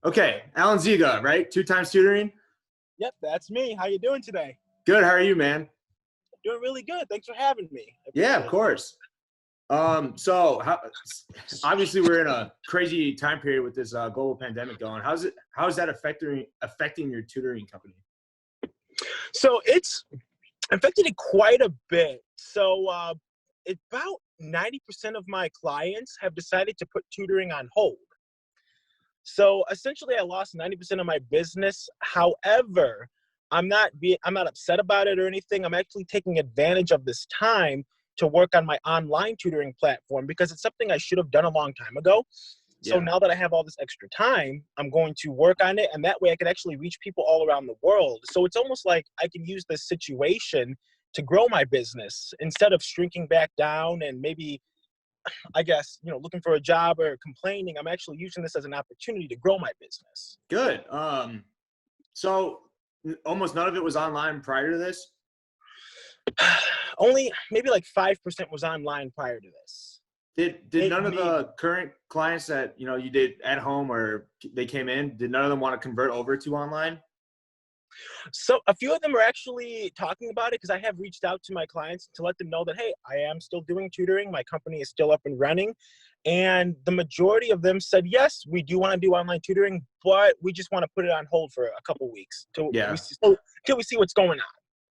Okay, Alan Ziga, right? 2 times tutoring. Yep, that's me. How you doing today? Good. How are you, man? Doing really good. Thanks for having me. I Yeah, appreciate of it. course. Obviously we're in a crazy time period with this global pandemic going. How's that affecting your tutoring company? So it's affected it quite a bit. So about 90% of my clients have decided to put tutoring on hold. So essentially, I lost 90% of my business. However, I'm not upset about it or anything. I'm actually taking advantage of this time to work on my online tutoring platform because it's something I should have done a long time ago. So Yeah. now that I have all this extra time, I'm going to work on it, and that way I can actually reach people all around the world. So it's almost like I can use this situation to grow my business instead of shrinking back down and maybe, I guess, looking for a job or complaining. I'm actually using this as an opportunity to grow my business. Good. So almost none of it was online prior to this? Only maybe like 5% was online prior to this. Did none of the current clients that you did at home or they came in, did none of them want to convert over to online? So a few of them are actually talking about it because I have reached out to my clients to let them know that, hey, I am still doing tutoring. My company is still up and running. And the majority of them said, yes, we do want to do online tutoring, but we just want to put it on hold for a couple weeks till we see what's going on,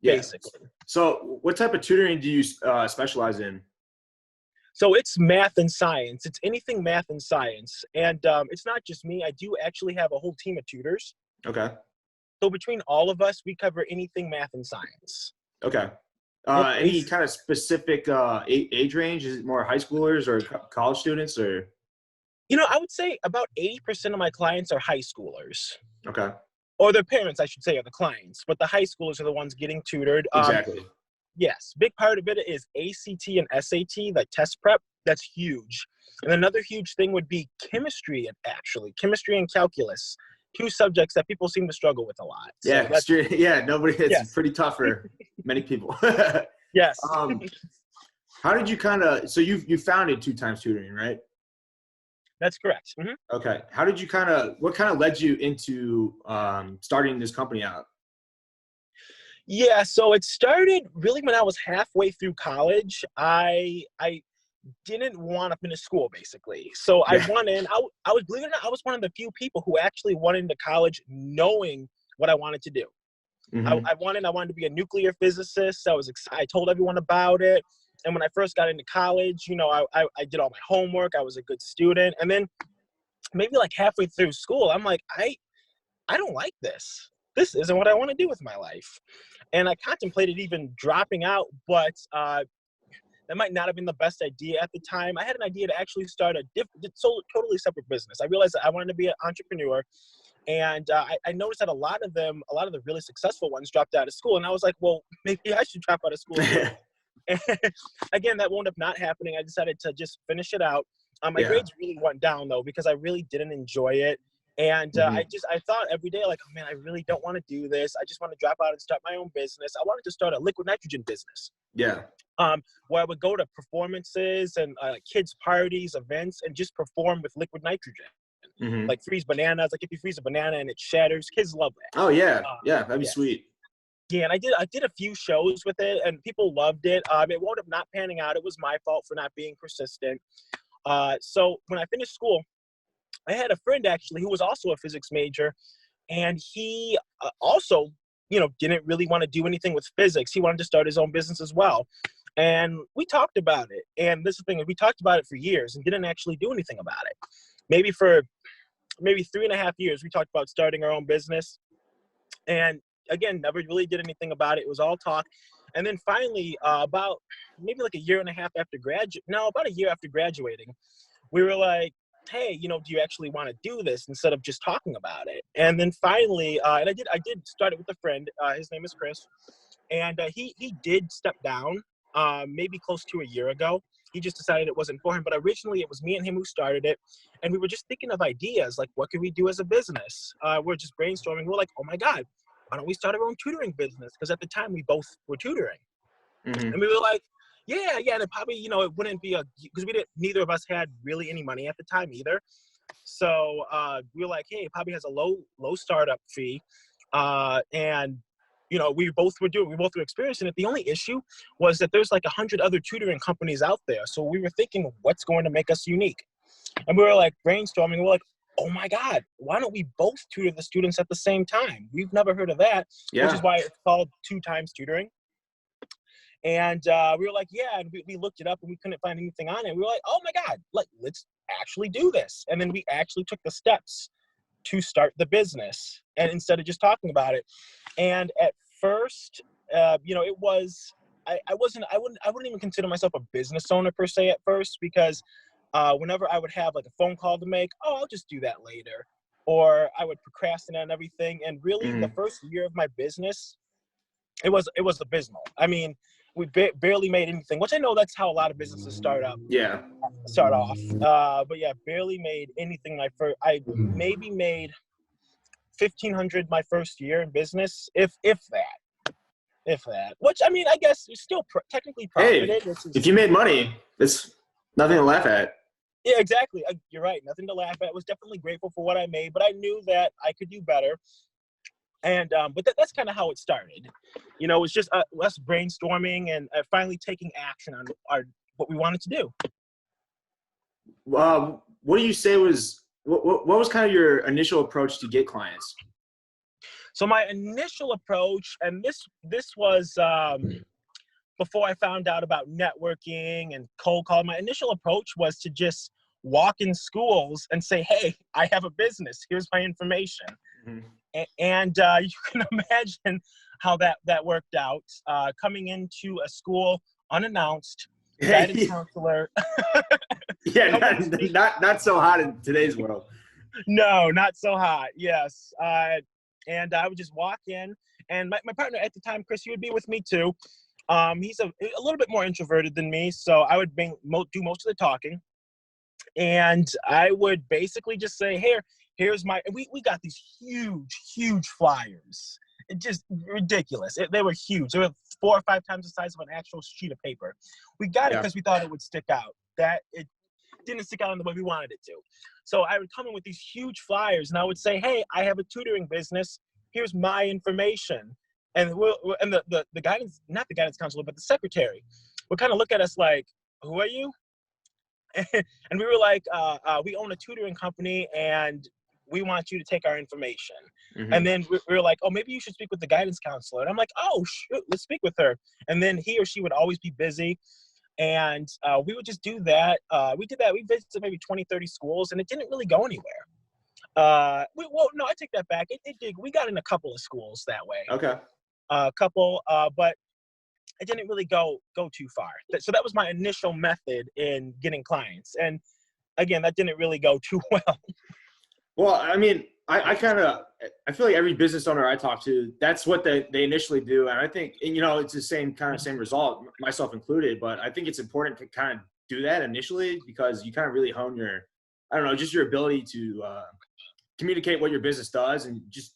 basically. So what type of tutoring do you specialize in? So it's math and science. It's anything math and science. And it's not just me. I do actually have a whole team of tutors. Okay. So between all of us, we cover anything math and science. Okay. Any kind of specific age range? Is it more high schoolers or college students or? I would say about 80% of my clients are high schoolers. Okay. Or their parents, I should say, are the clients. But the high schoolers are the ones getting tutored. Exactly. Yes. Big part of it is ACT and SAT, like test prep. That's huge. And another huge thing would be chemistry, actually. Chemistry and calculus. 2 subjects that people seem to struggle with a lot. Yeah, So it's pretty tough for many people. Yes. How did you so you founded 2 times tutoring, right? That's correct. Mm-hmm. Okay. How did you what kind of led you into starting this company out? Yeah, so it started really when I was halfway through college. I didn't want to finish school, basically. So I went in. I was, believe it or not, I was one of the few people who actually went into college knowing what I wanted to do. Mm-hmm. I wanted to be a nuclear physicist. I told everyone about it. And when I first got into college, I did all my homework. I was a good student. And then maybe like halfway through school, I'm like, I don't like this. This isn't what I want to do with my life. And I contemplated even dropping out, but that might not have been the best idea at the time. I had an idea to actually start a totally separate business. I realized that I wanted to be an entrepreneur. And I noticed that a lot of the really successful ones dropped out of school. And I was like, well, maybe I should drop out of school too. And again, that wound up not happening. I decided to just finish it out. My grades really went down, though, because I really didn't enjoy it. And I thought every day, like, oh, man, I really don't want to do this. I just want to drop out and start my own business. I wanted to start a liquid nitrogen business. Yeah. Where I would go to performances and kids' parties, events, and just perform with liquid nitrogen. Mm-hmm. Like freeze bananas. Like if you freeze a banana and it shatters, kids love that. Oh yeah, that'd be sweet. Yeah, and I did a few shows with it, and people loved it. It wound up not panning out. It was my fault for not being persistent. So when I finished school, I had a friend actually who was also a physics major, and he also, didn't really want to do anything with physics. He wanted to start his own business as well. And we talked about it. And this is the thing, we talked about it for years and didn't actually do anything about it. Maybe 3.5 years, we talked about starting our own business. And again, never really did anything about it. It was all talk. And then finally, about maybe like a year after graduating, we were like, hey, do you actually want to do this instead of just talking about it? And then finally, and I did start it with a friend. His name is Chris. And he did step down maybe close to a year ago. He just decided it wasn't for him. But originally, it was me and him who started it. And we were just thinking of ideas, like, what could we do as a business? We're just brainstorming. We're like, oh, my God, why don't we start our own tutoring business? Because at the time, we both were tutoring. Mm-hmm. And we were like, yeah. And it probably, it wouldn't be because neither of us had really any money at the time either. So we were like, hey, it probably has a low startup fee. And we both were experiencing it. The only issue was that there's like 100 other tutoring companies out there. So we were thinking, what's going to make us unique? And we were like brainstorming. We're like, oh my God, why don't we both tutor the students at the same time? We've never heard of that, which is why it's called 2x tutoring. And we were like, yeah, and we looked it up and we couldn't find anything on it. We were like, oh my God, let's actually do this. And then we actually took the steps to start the business, and instead of just talking about it. And at first, it was, I wouldn't even consider myself a business owner per se at first, because whenever I would have like a phone call to make, oh, I'll just do that later, or I would procrastinate on everything. And really, the first year of my business, it was abysmal. I mean, we barely made anything, which I know that's how a lot of businesses start off. But yeah, barely made anything. I maybe made $1,500 my first year in business, if that. Which, I mean, I guess you're still technically profited. Hey, if you made money, it's nothing to laugh at. Yeah, exactly. You're right. Nothing to laugh at. I was definitely grateful for what I made, but I knew that I could do better. And but that's kind of how it started. It's just us brainstorming and finally taking action on what we wanted to do. What do you say was what was kind of your initial approach to get clients? So my initial approach, and this was before I found out about networking and cold call, my initial approach was to just walk in schools and say, hey, I have a business. Here's my information. And you can imagine how that worked out. Coming into a school unannounced, guidance counselor. Yeah, not so hot in today's world. No, not so hot. Yes. And I would just walk in, and my partner at the time, Chris, he would be with me too. He's a little bit more introverted than me, so I would do most of the talking. And I would basically just say, here's my, we got these huge flyers. It just ridiculous. They were huge. They were 4 or 5 times the size of an actual sheet of paper. We got it because we thought it would stick out. That it didn't stick out in the way we wanted it to. So I would come in with these huge flyers, and I would say, hey, I have a tutoring business. Here's my information. And the guidance, not the guidance counselor, but the secretary would kind of look at us like, who are you? And we were like, we own a tutoring company, and we want you to take our information. And then we were like, oh, maybe you should speak with the guidance counselor. And I'm like, oh, shoot, let's speak with her. And then he or she would always be busy. And we would just do that. We did that. We visited maybe 20, 30 schools, and it didn't really go anywhere. No, I take that back. It did. We got in a couple of schools that way. Okay. A couple, but it didn't really go too far. So that was my initial method in getting clients. And again, that didn't really go too well. Well, I mean, I feel like every business owner I talk to, that's what they initially do. And I think, it's the same result, myself included, but I think it's important to kind of do that initially, because you kind of really hone just your ability to communicate what your business does and just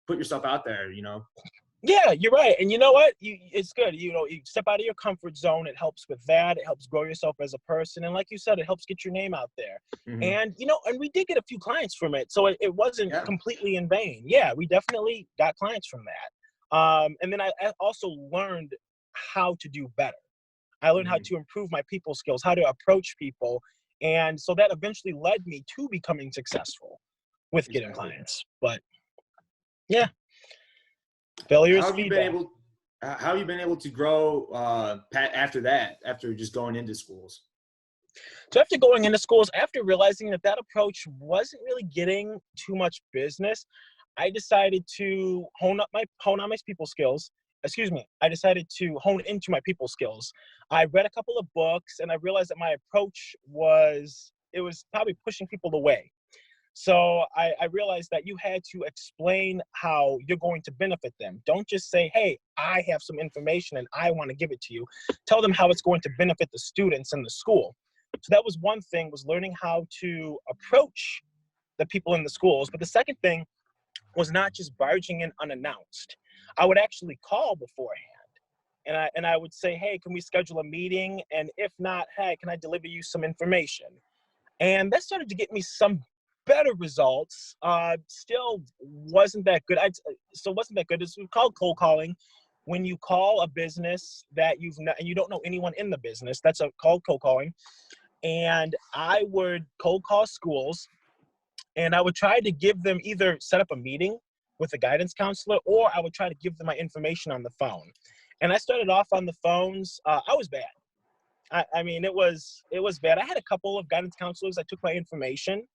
put yourself out there, Yeah, you're right. And you know what? It's good. You step out of your comfort zone. It helps with that. It helps grow yourself as a person. And like you said, it helps get your name out there. And, and we did get a few clients from it. So it wasn't completely in vain. Yeah, we definitely got clients from that. And then I also learned how to do better. I learned how to improve my people skills, how to approach people. And so that eventually led me to becoming successful with getting clients. But yeah. Failure is feedback. How have you been able to grow after that, after just going into schools? So after going into schools, after realizing that approach wasn't really getting too much business, I decided to hone on my people skills. I decided to hone into my people skills. I read a couple of books, and I realized that my approach was probably pushing people away. So I realized that you had to explain how you're going to benefit them. Don't just say, hey, I have some information and I want to give it to you. Tell them how it's going to benefit the students in the school. So that was one thing, was learning how to approach the people in the schools. But the second thing was not just barging in unannounced. I would actually call beforehand. And I would say, hey, can we schedule a meeting? And if not, hey, can I deliver you some information? And that started to get me some better results. Still wasn't that good. Still wasn't that good. It's called cold calling. When you call a business that and you don't know anyone in the business, that's called cold calling. And I would cold call schools, and I would try to give them either set up a meeting with a guidance counselor, or I would try to give them my information on the phone. And I started off on the phones. I was bad. I mean, it was bad. I had a couple of guidance counselors that took my information,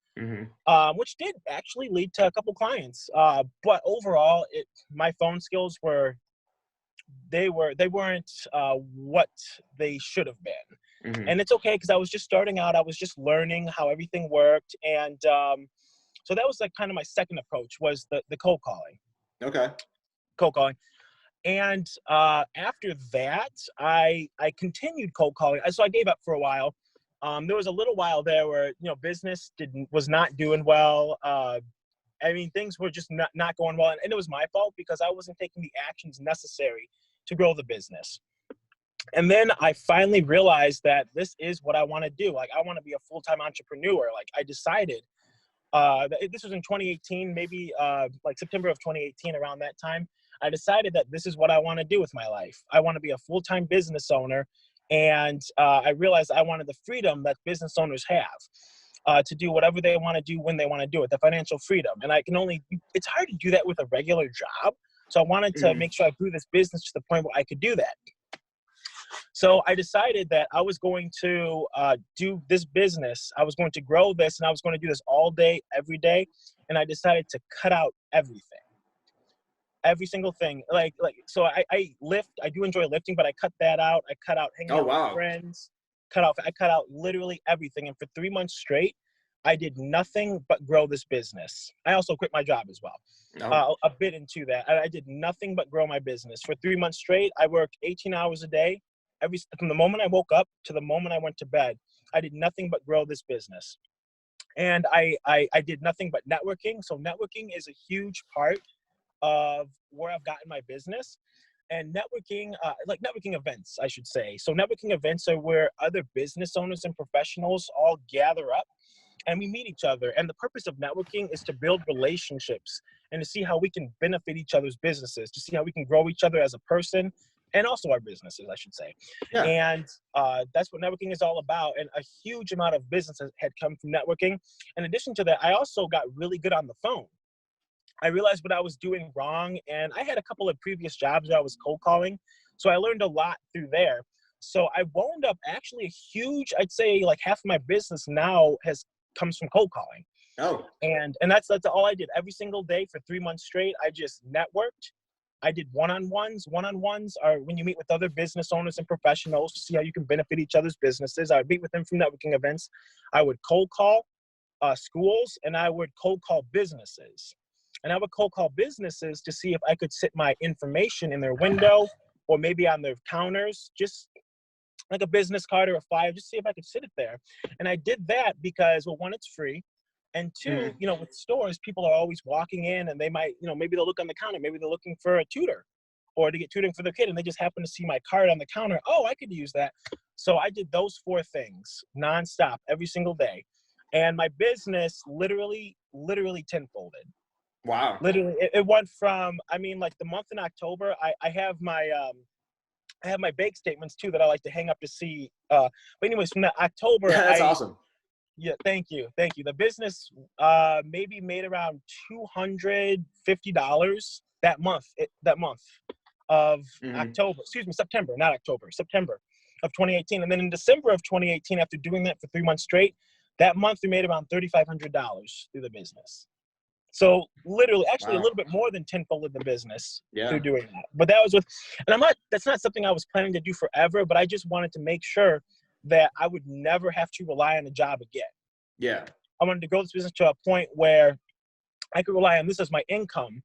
which did actually lead to a couple clients. But overall, my phone skills they weren't what they should have been. And it's okay, because I was just starting out. I was just learning how everything worked. And so that was like kind of my second approach, was the cold calling. Okay. Cold calling. And after that, I continued cold calling. So I gave up for a while. There was a little while there where, business was not doing well. I mean, things were just not going well. And it was my fault, because I wasn't taking the actions necessary to grow the business. And then I finally realized that this is what I want to do. Like, I want to be a full-time entrepreneur. Like, I decided, this was in 2018, maybe like September of 2018, around that time. I decided that this is what I want to do with my life. I want to be a full-time business owner. And I realized I wanted the freedom that business owners have to do whatever they want to do when they want to do it, the financial freedom. And it's hard to do that with a regular job. So I wanted to make sure I grew this business to the point where I could do that. So I decided that I was going to do this business. I was going to grow this, and I was going to do this all day, every day. And I decided to cut out everything. Every single thing. So I lift. I do enjoy lifting, but I cut that out. I cut out hanging out with friends. I cut out literally everything. And for 3 months straight, I did nothing but grow this business. I also quit my job as well. A bit into that. I did nothing but grow my business. For 3 months straight, I worked 18 hours a day. From the moment I woke up to the moment I went to bed, I did nothing but grow this business. And I did nothing but networking. So networking is a huge part of where I've gotten my business. And networking, like networking events, I should say. So networking events are where other business owners and professionals all gather up, and we meet each other. And the purpose of networking is to build relationships and to see how we can benefit each other's businesses, to see how we can grow each other as a person, and also our businesses, I should say. Yeah. And that's what networking is all about. And a huge amount of business had come from networking. In addition to that, I also got really good on the phone. I realized what I was doing wrong, and I had a couple of previous jobs where I was cold calling. So I learned a lot through there. So I wound up actually I'd say like half of my business now comes from cold calling. Oh. And that's all I did every single day for 3 months straight. I just networked. I did one-on-ones. One-on-ones are when you meet with other business owners and professionals to see how you can benefit each other's businesses. I would meet with them from networking events. I would cold call schools, and I would cold call businesses. And I would cold call businesses to see if I could sit my information in their window or maybe on their counters, just like a business card or a flyer, just see if I could sit it there. And I did that because, well, one, it's free. And two, with stores, people are always walking in, and they might, maybe they'll look on the counter. Maybe they're looking for a tutor or to get tutoring for their kid, and they just happen to see my card on the counter. Oh, I could use that. So I did those 4 things nonstop every single day. And my business literally tenfolded. Wow. Literally, it went from, like the month in October, I have my bank statements too that I like to hang up to see. But anyways, from that October, that's awesome. Yeah, thank you. The business maybe made around $250 that month of October. Excuse me, September, not October. September of 2018, and then in December of 2018, after doing that for 3 months straight, that month we made around $3,500 through the business. So literally, actually, a little bit more than tenfold of the business through doing that. But that was that's not something I was planning to do forever, but I just wanted to make sure that I would never have to rely on a job again. Yeah. I wanted to grow this business to a point where I could rely on this as my income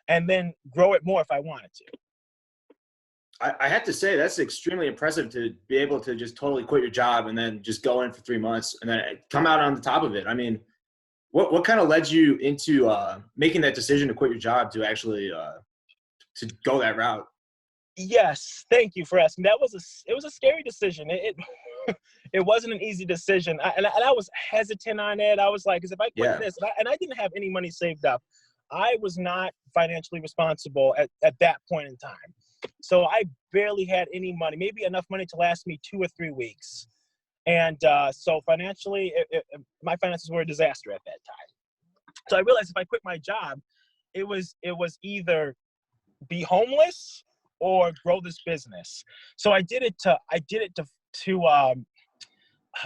and then grow it more if I wanted to. I have to say, that's extremely impressive to be able to just totally quit your job and then just go in for 3 months and then come out on the top of it. I mean, what kind of led you into making that decision to quit your job to actually to go that route? Yes, thank you for asking. It was a scary decision. it wasn't an easy decision. And I was hesitant on it. I was like, because if I quit Yeah. this, and I didn't have any money saved up, I was not financially responsible at that point in time. So I barely had any money, maybe enough money to last me 2 or 3 weeks. And so financially, my finances were a disaster at that time. So I realized if I quit my job, it was either be homeless or grow this business. So I did it to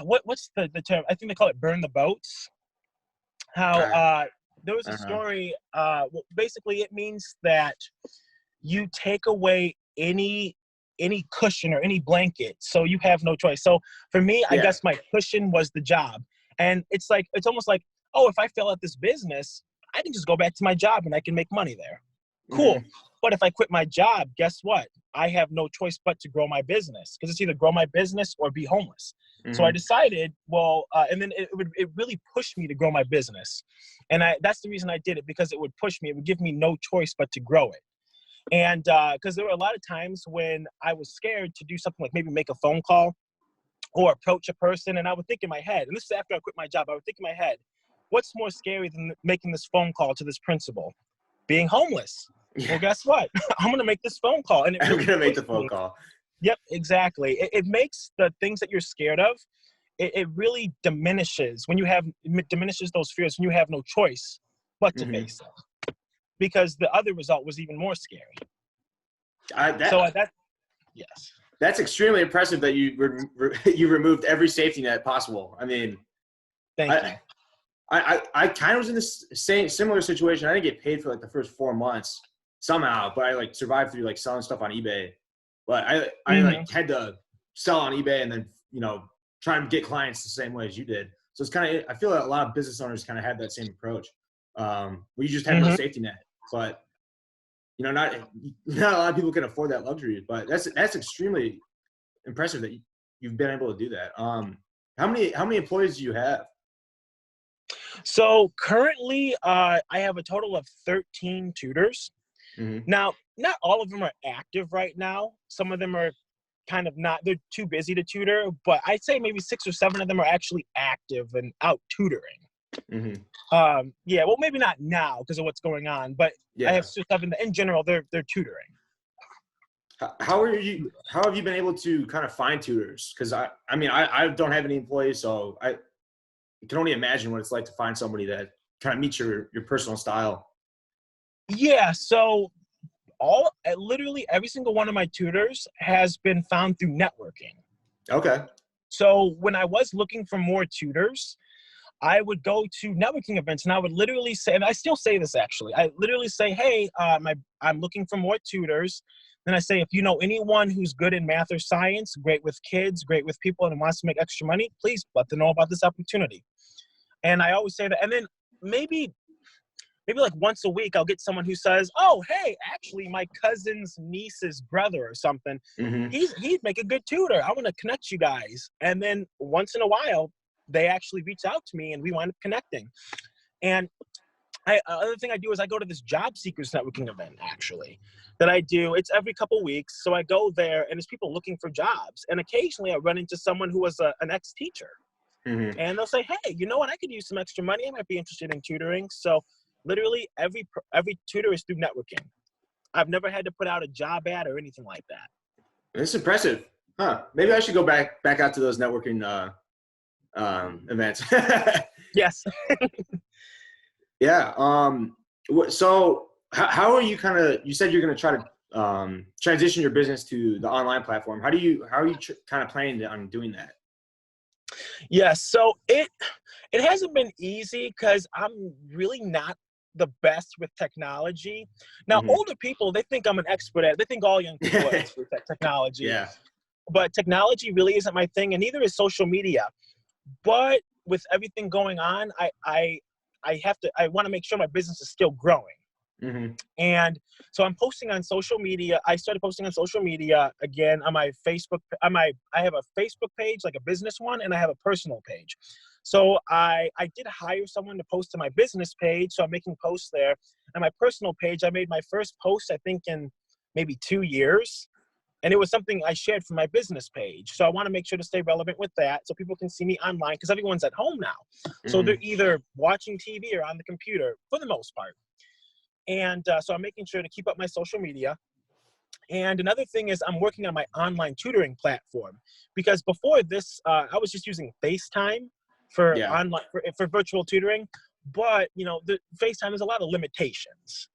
what's the term? I think they call it burn the boats. How there was a story. Basically, it means that you take away any cushion or any blanket, so you have no choice. So for me, I guess my cushion was the job, and it's almost like, oh, if I fail at this business, I can just go back to my job and I can make money there. Cool. Mm-hmm. But if I quit my job, guess what? I have no choice but to grow my business, because it's either grow my business or be homeless. Mm-hmm. So I decided, and then it really pushed me to grow my business. And that's the reason I did it, because it would push me. It would give me no choice but to grow it. And because there were a lot of times when I was scared to do something like maybe make a phone call or approach a person. And I would think in my head, and this is after I quit my job, I would think in my head, what's more scary than making this phone call to this principal? Being homeless. Yeah. Well, guess what? I'm going to make this phone call. And I'm going to make the phone call. Yep, exactly. It makes the things that you're scared of, it really diminishes diminishes those fears when you have no choice but to face them. Because the other result was even more scary. Yes. That's extremely impressive that you removed every safety net possible. I mean, thank you. I kind of was in this similar situation. I didn't get paid for like the first 4 months somehow, but I like survived through like selling stuff on eBay. But I like had to sell on eBay and then, try and get clients the same way as you did. So it's kind of, I feel like a lot of business owners kind of had that same approach. Where you just had no safety net, but not a lot of people can afford that luxury, but that's extremely impressive that you've been able to do that. How many employees do you have? So currently, I have a total of 13 tutors. Mm-hmm. Now, not all of them are active right now. Some of them are kind of not, they're too busy to tutor, but I'd say maybe 6 or 7 of them are actually active and out tutoring. Mm-hmm. Well, maybe not now because of what's going on, but I have 6 or 7 in general, they're tutoring. How have you been able to kind of find tutors? Because I don't have any employees, so I can only imagine what it's like to find somebody that kind of meets your personal style. Yeah, so literally every single one of my tutors has been found through networking. Okay. So when I was looking for more tutors, I would go to networking events and I would literally say, and I still say this actually, I literally say, hey, I'm looking for more tutors. Then I say, if you know anyone who's good in math or science, great with kids, great with people, and wants to make extra money, please let them know about this opportunity. And I always say that. And then maybe like once a week, I'll get someone who says, oh, hey, actually my cousin's niece's brother or something, he'd make a good tutor. I want to connect you guys. And then once in a while, they actually reach out to me and we wind up connecting. And other thing I do is I go to this job seekers networking event, actually, that I do. It's every couple weeks. So I go there and there's people looking for jobs. And occasionally I run into someone who was an ex-teacher. And they'll say, hey, you know what? I could use some extra money. I might be interested in tutoring. So literally every tutor is through networking. I've never had to put out a job ad or anything like that. It's impressive. Huh. Maybe I should go back out to those networking events. Yes. Yeah. So how are you you said you're going to try to transition your business to the online platform. How are you kind of planning on doing that? Yes. So it hasn't been easy because I'm really not the best with technology. Now, older people, they think I'm an expert at it. They think all young people are experts at technology. Yeah. But technology really isn't my thing, and neither is social media. But with everything going on, I want to make sure my business is still growing. And so I'm posting on social media. I started posting on social media again on my Facebook. I have a Facebook page, like a business one, and I have a personal page. So I did hire someone to post to my business page. So I'm making posts there. And my personal page, I made my first post, I think, in maybe 2 years. And it was something I shared from my business page. So I want to make sure to stay relevant with that so people can see me online because everyone's at home now. So they're either watching TV or on the computer for the most part. And so I'm making sure to keep up my social media. And another thing is I'm working on my online tutoring platform because before this, I was just using FaceTime for Yeah. online for virtual tutoring. But, you know, the FaceTime has a lot of limitations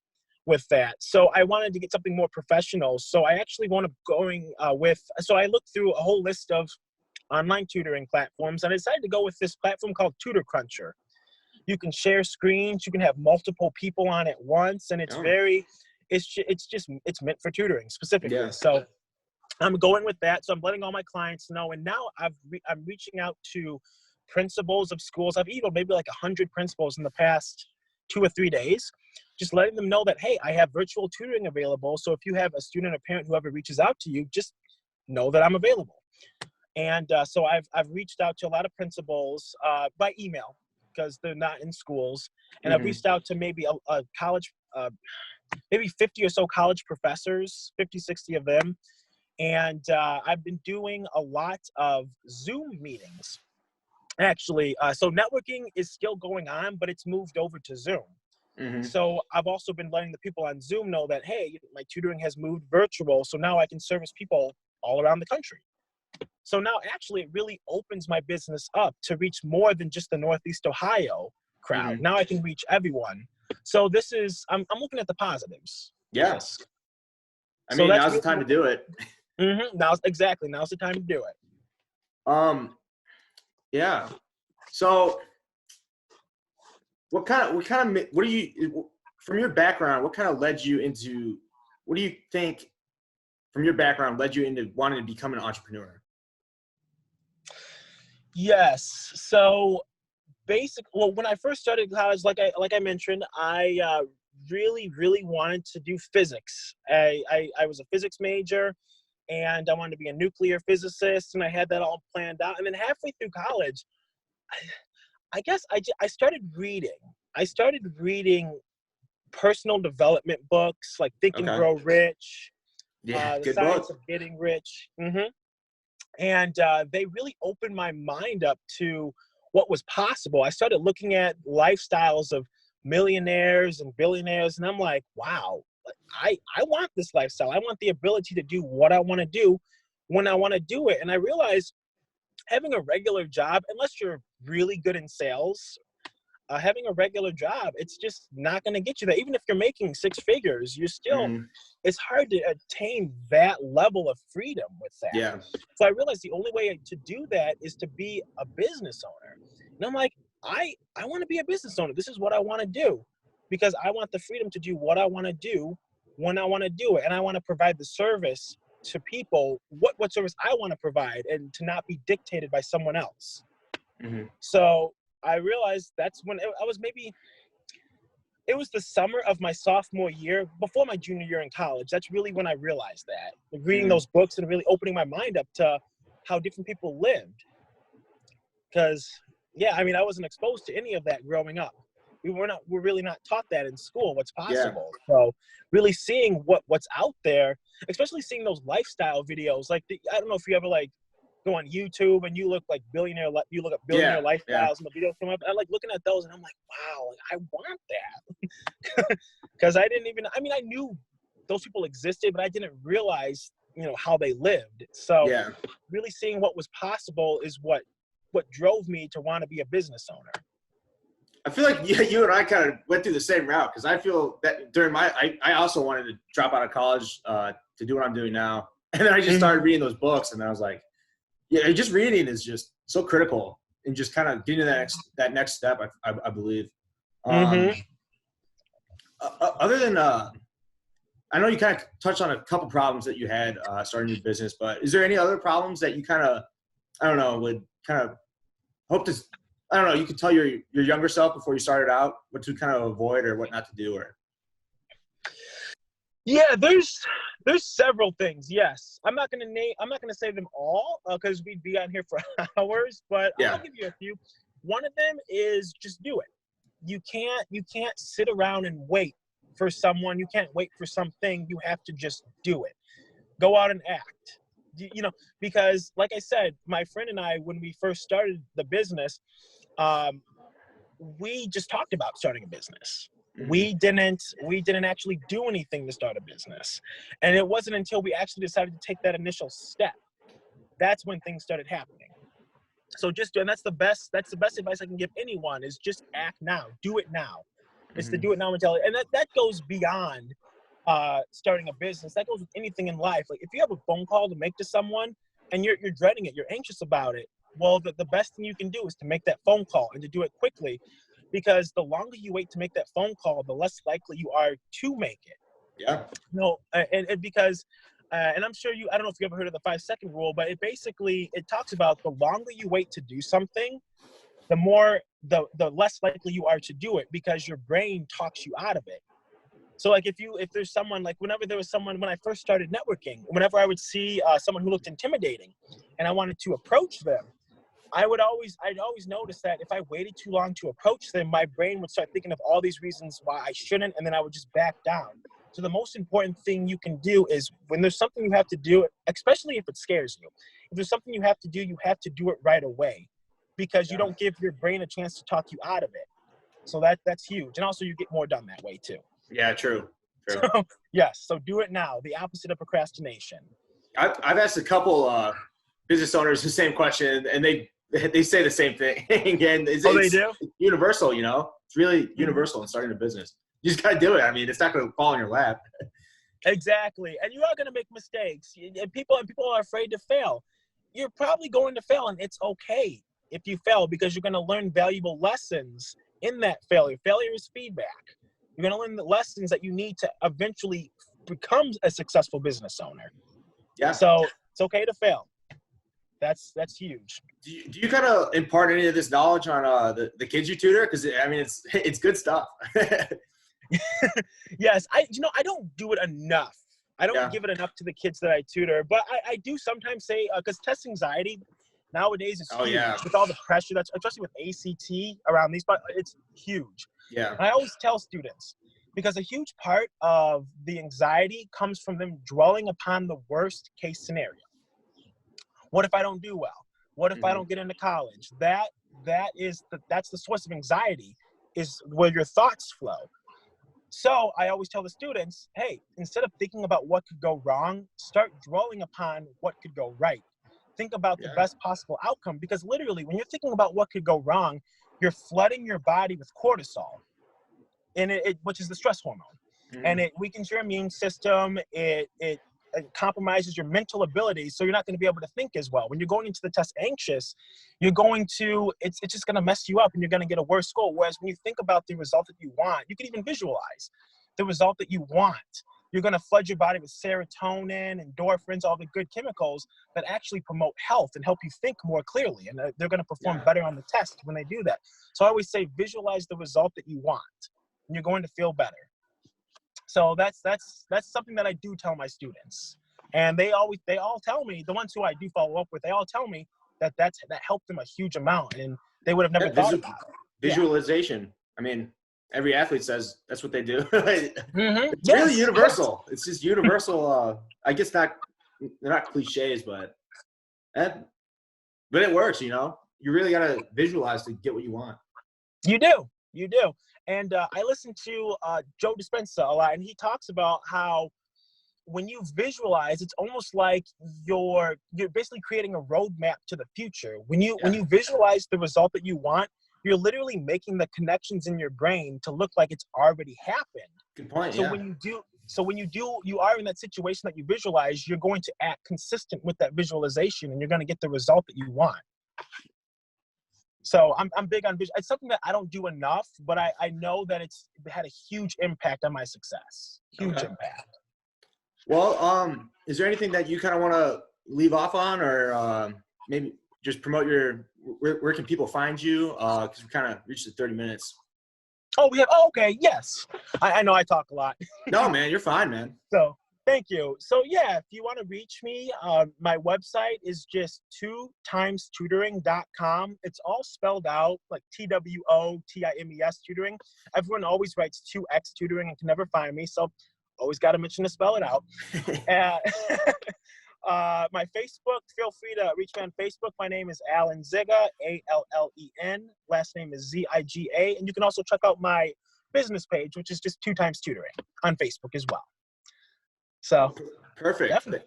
with that. So I wanted to get something more professional. So I actually wound up going so I looked through a whole list of online tutoring platforms and I decided to go with this platform called Tutor Cruncher. You can share screens, you can have multiple people on at once, and it's it's meant for tutoring specifically. Yeah. So I'm going with that. So I'm letting all my clients know. And now I'm reaching out to principals of schools. I've emailed maybe like 100 principals in the past 2 or 3 days, just letting them know that, hey, I have virtual tutoring available. So if you have a student or parent, whoever reaches out to you, just know that I'm available. And so I've reached out to a lot of principals by email because they're not in schools. And I've reached out to maybe a college, maybe 50 or so college professors, 50, 60 of them. And I've been doing a lot of Zoom meetings. Actually, so networking is still going on, but it's moved over to Zoom. So I've also been letting the people on Zoom know that, hey, my tutoring has moved virtual, so now I can service people all around the country. So now actually it really opens my business up to reach more than just the Northeast Ohio crowd. Now I can reach everyone. So this is, I'm looking at the positives. Yeah. Yes. I mean, now's the time to do it. Now's the time to do it. Yeah. So what do you, from your background, what do you think from your background led you into wanting to become an entrepreneur? Yes. So well, when I first started college, like I mentioned, I really wanted to do physics. I was a physics major and I wanted to be a nuclear physicist, and I had that all planned out. And then halfway through college, I guess I started reading. I started reading personal development books like Think and Grow Rich, Yeah, The good Science book. of Getting Rich. And they really opened my mind up to what was possible. I started looking at lifestyles of millionaires and billionaires, and I'm like, wow, I want this lifestyle. I want the ability to do what I want to do when I want to do it. And I realized having a regular job, unless you're really good in sales, having a regular job, it's just not going to get you there. Even if you're making 6 figures, you're still, it's hard to attain that level of freedom with that. Yeah. So I realized the only way to do that is to be a business owner. And I'm like, I want to be a business owner. This is what I want to do because I want the freedom to do what I want to do when I want to do it. And I want to provide the service to people, what service I want to provide, and to not be dictated by someone else. So I realized that's when it was the summer of my sophomore year, before my junior year in college. That's really when I realized that. Reading those books and really opening my mind up to how different people lived. Because, yeah, I mean, I wasn't exposed to any of that growing up. We're really not taught that in school, what's possible. So really seeing what's out there, especially seeing those lifestyle videos. Like, I don't know if you ever like go on YouTube and you look up billionaire lifestyles and the videos come up. I like looking at those and I'm like, wow, I want that. Because I knew those people existed, but I didn't realize, how they lived. So really seeing what was possible is what drove me to want to be a business owner. I feel like you and I kind of went through the same route, because I feel that during I also wanted to drop out of college to do what I'm doing now. And then I just started reading those books, and I was like, yeah, just reading is just so critical in just kind of getting to that next step, I believe. Other than, I know you kind of touched on a couple problems that you had starting your business, but is there any other problems that you kind of, I don't know, would kind of hope to, I don't know, you could tell your younger self before you started out what to kind of avoid or what not to do? Or yeah, there's several things. Yes, I'm not gonna say them all because we'd be on here for hours. But I'll give you a few. One of them is just do it. You can't sit around and wait for someone. You can't wait for something. You have to just do it. Go out and act. You know, because like I said, my friend and I, when we first started the business, we just talked about starting a business. Mhm. We didn't actually do anything to start a business. And it wasn't until we actually decided to take that initial step, that's when things started happening. So and that's the best advice I can give anyone is just act now. Do it now. It's the Mhm. do it now mentality. And that goes beyond starting a business. That goes with anything in life. Like if you have a phone call to make to someone and you're dreading it, you're anxious about it, well, the best thing you can do is to make that phone call and to do it quickly, because the longer you wait to make that phone call, the less likely you are to make it. Yeah. No, and because, and I'm sure I don't know if you ever heard of the 5-second rule, but it talks about the longer you wait to do something, the less likely you are to do it, because your brain talks you out of it. So like if there's someone, like whenever there was someone, when I first started networking, whenever I would see someone who looked intimidating and I wanted to approach them, I'd always notice that if I waited too long to approach them, my brain would start thinking of all these reasons why I shouldn't, and then I would just back down. So the most important thing you can do is when there's something you have to do, especially if it scares you, if there's something you have to do it right away, because you Yeah. don't give your brain a chance to talk you out of it. So that's huge. And also you get more done that way too. Yeah. True. True. So yes, so do it now, the opposite of procrastination. I've asked a couple business owners the same question, and they say the same thing. Again, Oh, they it's do? universal. You know, it's really universal in starting a business. You just gotta do it. I mean, it's not gonna fall in your lap. Exactly. And you are going to make mistakes. And people are afraid to fail. You're probably going to fail, and it's okay if you fail, because you're going to learn valuable lessons in that failure. Failure is feedback. You're going to learn the lessons that you need to eventually become a successful business owner. Yeah. So it's okay to fail. That's huge. Do you kind of impart any of this knowledge on the kids you tutor? Because I mean, it's good stuff. Yes, I don't do it enough. I don't Yeah. give it enough to the kids that I tutor, but I do sometimes say, because test anxiety nowadays is Oh huge yeah. with all the pressure that's, especially with ACT around these, but it's huge. Yeah. And I always tell students, because a huge part of the anxiety comes from them dwelling upon the worst case scenario. What if I don't do well? What if I Hmm. don't get into college? That's the source of anxiety, is where your thoughts flow. So I always tell the students, hey, instead of thinking about what could go wrong, start dwelling upon what could go right. Think about the Yeah. best possible outcome, because literally when you're thinking about what could go wrong, you're flooding your body with cortisol, and which is the stress hormone. And Hmm. it weakens your immune system. It compromises your mental ability, so you're not going to be able to think as well. When you're going into the test anxious, it's just going to mess you up, and you're going to get a worse score. Whereas when you think about the result that you want, you can even visualize the result that you want. You're going to flood your body with serotonin, endorphins, all the good chemicals that actually promote health and help you think more clearly. And they're going to perform Yeah. better on the test when they do that. So I always say, visualize the result that you want, and you're going to feel better. So that's something that I do tell my students, and they all tell me, the ones who I do follow up with, they all tell me that helped them a huge amount, and they would have never Yeah. thought about it. Yeah. Visualization. I mean, every athlete says that's what they do. It's really Yes. Yes. universal. It's just universal. I guess they're not cliches, eh, but it works. You know, you really gotta visualize to get what you want. You do. You do. And I listen to Joe Dispenza a lot, and he talks about how when you visualize, it's almost like you're basically creating a roadmap to the future. When Yeah. you visualize the result that you want, you're literally making the connections in your brain to look like it's already happened. Good point. So Yeah. you are in that situation that you visualize, you're going to act consistent with that visualization, and you're going to get the result that you want. So I'm big on vision. It's something that I don't do enough, but I know that it had a huge impact on my success. Huge Okay. impact. Well, is there anything that you kind of want to leave off on, or maybe just promote where can people find you? Because we kind of reached the 30 minutes. Oh, okay, yes. I know I talk a lot. No, man, you're fine, man. So thank you. So yeah, if you want to reach me, my website is just 2timestutoring.com. It's all spelled out like TWOTIMES tutoring. Everyone always writes 2X tutoring and can never find me. So Always got to mention to spell it out. My Facebook, feel free to reach me on Facebook. My name is Alan Ziga, Allen. Last name is Ziga. And you can also check out my business page, which is just 2x Tutoring on Facebook as well. So Perfect. definitely.